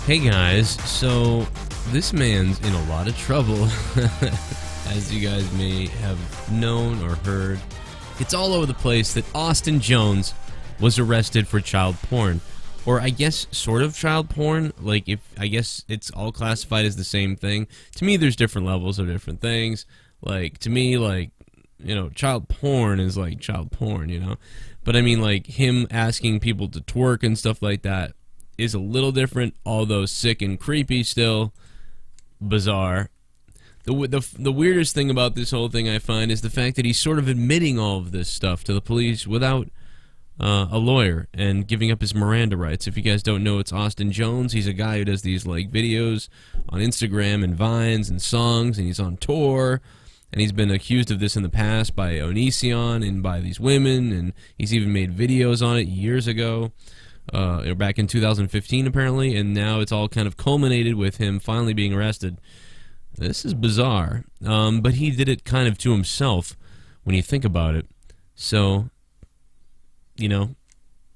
Hey guys, so this man's in a lot of trouble, as you guys may have known or heard. It's all over the place that Austin Jones was arrested for child porn. Or I guess sort of child porn, I guess it's all classified as the same thing. To me, there's different levels of different things. To me, child porn is like child porn, But I mean, him asking people to twerk and stuff like that is a little different, although sick and creepy still. Bizarre. The weirdest thing about this whole thing, I find, is the fact that he's sort of admitting all of this stuff to the police without a lawyer and giving up his Miranda rights. If you guys don't know, it's Austin Jones. He's a guy who does these videos on Instagram and Vines and songs, and he's on tour. And he's been accused of this in the past by Onision and by these women, and he's even made videos on it years ago. Back in 2015 apparently, and now it's all kind of culminated with him finally being arrested. This is bizarre, but he did it kind of to himself when you think about it. So,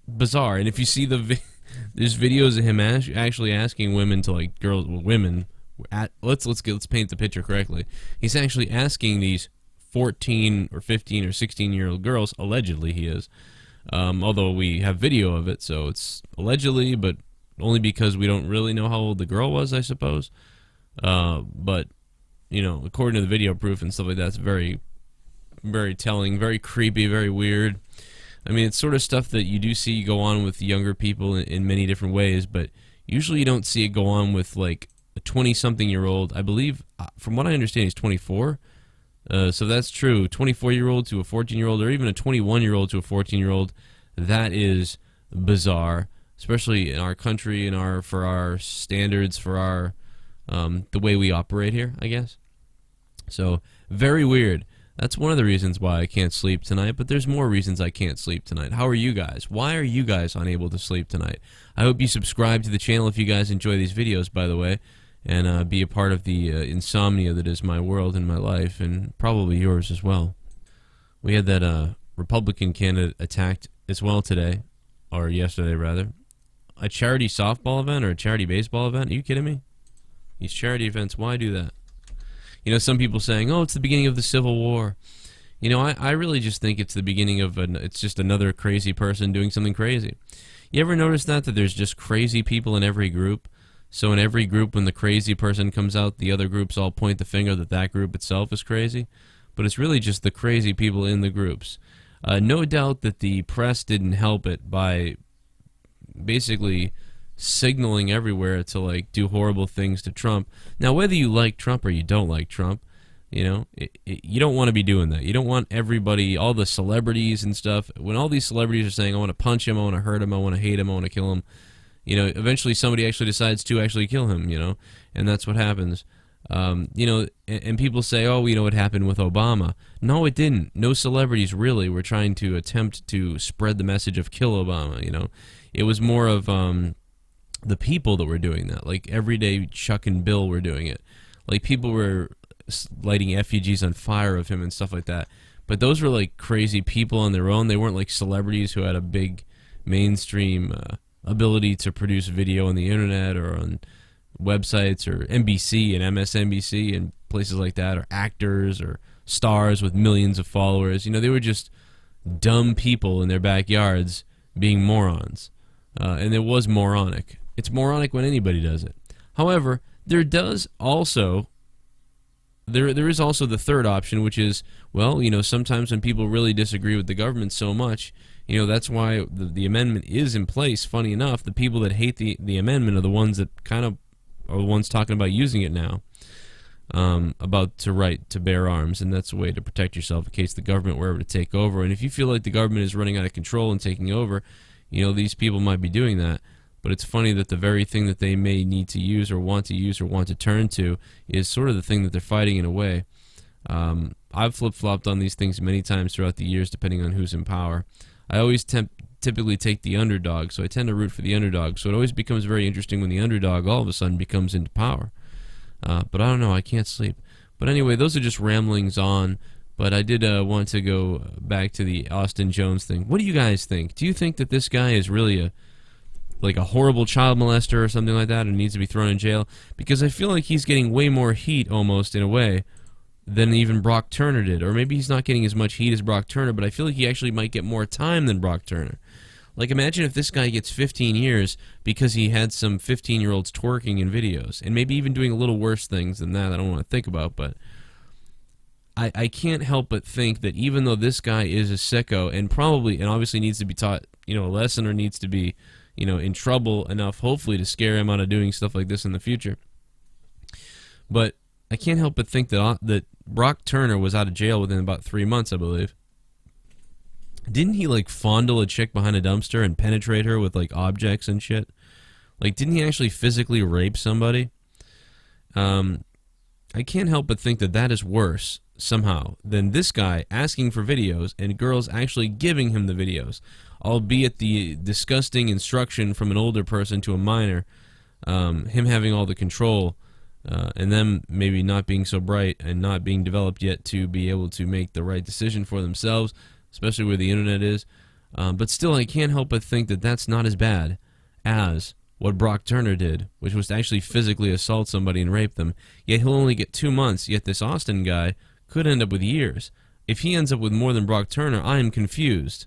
bizarre. And if you see there's videos of him actually asking women to let's paint the picture correctly. He's actually asking these 14 or 15 or 16-year-old girls, allegedly he is. Although we have video of it, so it's allegedly, but only because we don't really know how old the girl was, I suppose. But, according to the video proof and stuff like that, it's very, very telling, very creepy, very weird. I mean, it's sort of stuff that you do see go on with younger people in many different ways, but usually you don't see it go on with, a 20-something-year-old. I believe, from what I understand, he's 24. So that's true. 24-year-old to a 14-year-old, or even a 21-year-old to a 14-year-old, that is bizarre, especially in our country and for our standards, for our the way we operate here, I guess. So very weird. That's one of the reasons why I can't sleep tonight, but there's more reasons I can't sleep tonight. How are you guys? Why are you guys unable to sleep tonight? I hope you subscribe to the channel if you guys enjoy these videos, by the way. And be a part of the insomnia that is my world and my life, and probably yours as well. We had that Republican candidate attacked as well today, or yesterday rather. A charity softball event or a charity baseball event? Are you kidding me? These charity events, why do that? Some people saying, oh, it's the beginning of the Civil War. I really just think it's the beginning of it's just another crazy person doing something crazy. You ever notice that there's just crazy people in every group? So in every group, when the crazy person comes out, the other groups all point the finger that group itself is crazy. But it's really just the crazy people in the groups. No doubt that the press didn't help it by basically signaling everywhere to do horrible things to Trump. Now, whether you like Trump or you don't like Trump, you don't want to be doing that. You don't want everybody, all the celebrities and stuff, when all these celebrities are saying, I want to punch him, I want to hurt him, I want to hate him, I want to kill him, eventually somebody actually decides to actually kill him, and that's what happens. And people say, oh, what happened with Obama. No, it didn't. No celebrities really were trying to attempt to spread the message of kill Obama, It was more of the people that were doing that. Everyday Chuck and Bill were doing it. People were lighting effigies on fire of him and stuff like that. But those were crazy people on their own. They weren't celebrities who had a big mainstream ability to produce video on the internet or on websites or NBC and MSNBC and places like that, or actors or stars with millions of followers. They were just dumb people in their backyards being morons. And it was moronic. It's moronic when anybody does it. However, there is also the third option, which is, sometimes when people really disagree with the government so much, that's why the amendment is in place. Funny enough, the people that hate the amendment are the ones that kind of are the ones talking about using it now, about the right to bear arms, and that's a way to protect yourself in case the government were ever to take over. And if you feel like the government is running out of control and taking over, these people might be doing that. But it's funny that the very thing that they may need to use or want to turn to is sort of the thing that they're fighting in a way. I've flip-flopped on these things many times throughout the years, depending on who's in power. I always typically take the underdog, so I tend to root for the underdog. So it always becomes very interesting when the underdog all of a sudden becomes into power. But I don't know, I can't sleep. But anyway, those are just ramblings on. But I did want to go back to the Austin Jones thing. What do you guys think? Do you think that this guy is really like a horrible child molester or something like that and needs to be thrown in jail, because I feel like he's getting way more heat almost in a way than even Brock Turner did. Or maybe he's not getting as much heat as Brock Turner, but I feel like he actually might get more time than Brock Turner. Like, imagine if this guy gets 15 years because he had some 15-year-olds twerking in videos, and maybe even doing a little worse things than that I don't want to think about, but I can't help but think that even though this guy is a sicko and probably, and obviously needs to be taught, a lesson, or needs to be, in trouble enough, hopefully, to scare him out of doing stuff like this in the future. But I can't help but think that Brock Turner was out of jail within about 3 months, I believe. Didn't he, like, fondle a chick behind a dumpster and penetrate her with, like, objects and shit? Like, didn't he actually physically rape somebody? I can't help but think that is worse, somehow, than this guy asking for videos and girls actually giving him the videos, albeit the disgusting instruction from an older person to a minor, him having all the control, and them maybe not being so bright and not being developed yet to be able to make the right decision for themselves, especially where the internet is. But still, I can't help but think that that's not as bad as what Brock Turner did, which was to actually physically assault somebody and rape them. Yet he'll only get 2 months, yet this Austin guy could end up with years. If he ends up with more than Brock Turner, I am confused.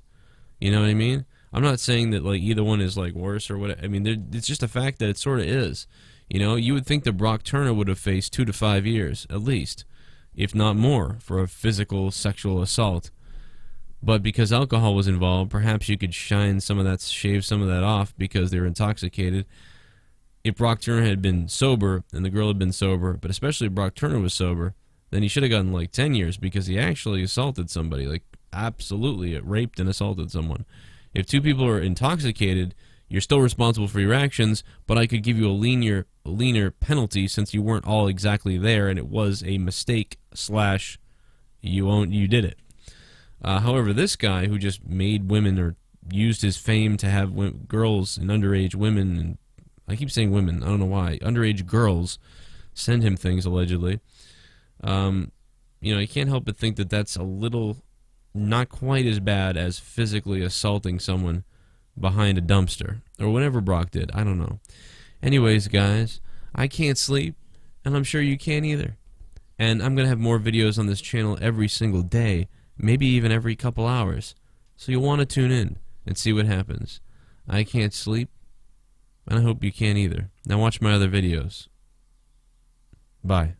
You know what I mean? I'm not saying that, like, either one is, like, worse or what. I mean, it's just a fact that it sort of is. You would think that Brock Turner would have faced 2 to 5 years, at least, if not more, for a physical sexual assault. But because alcohol was involved, perhaps you could shave some of that off because they were intoxicated. If Brock Turner had been sober and the girl had been sober, but especially if Brock Turner was sober, then he should have gotten like 10 years because he actually assaulted somebody, like absolutely raped and assaulted someone. If 2 people are intoxicated, you're still responsible for your actions, but I could give you a leaner penalty since you weren't all exactly there and it was a mistake / you did it. However, this guy who just made women or used his fame to have girls and underage women, and I keep saying women, I don't know why, underage girls send him things allegedly. You can't help but think that that's a little not quite as bad as physically assaulting someone behind a dumpster or whatever Brock did. I don't know. Anyways, guys, I can't sleep, and I'm sure you can't either. And I'm going to have more videos on this channel every single day, maybe even every couple hours. So you'll want to tune in and see what happens. I can't sleep, and I hope you can't either. Now watch my other videos. Bye.